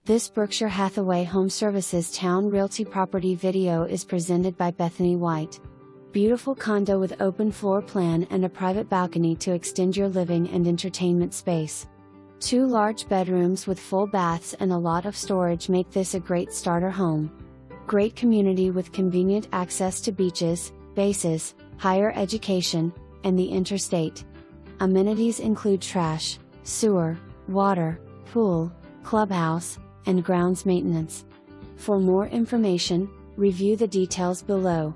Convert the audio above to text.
This Berkshire Hathaway HomeServices Towne Realty property video is presented by Bethany White. Beautiful condo with open floor plan and a private balcony to extend your living and entertainment space. 2 large bedrooms with full baths and a lot of storage make this a great starter home. Great community with convenient access to beaches, bases, higher education, and the interstate. Amenities include trash, sewer, water, pool, clubhouse, and grounds maintenance. For more information, review the details below.